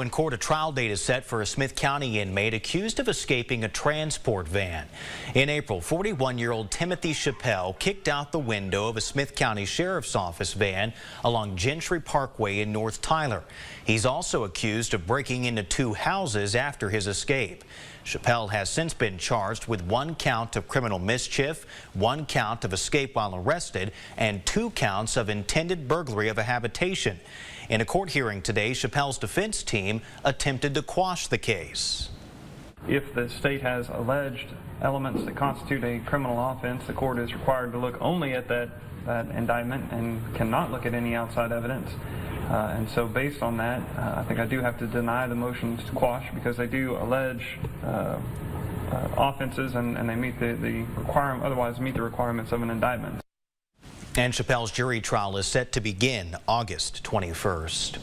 In court, a trial date is set for a Smith County inmate accused of escaping a transport van. In April, 41-year-old Timothy Chappelle kicked out the window of a Smith County Sheriff's Office van along Gentry Parkway in North Tyler. He's also accused of breaking into 2 houses after his escape. Chappelle has since been charged with 1 count of criminal mischief, 1 count of escape while arrested, and 2 counts of intended burglary of a habitation. In a court hearing today, Chappelle's defense team attempted to quash the case. If the state has alleged elements that constitute a criminal offense, the court is required to look only at that indictment and cannot look at any outside evidence. And so based on that, I think I do have to deny the motions to quash because they do allege offenses and they meet the requirement, otherwise meet the requirements of an indictment. And Chappelle's jury trial is set to begin August 21st.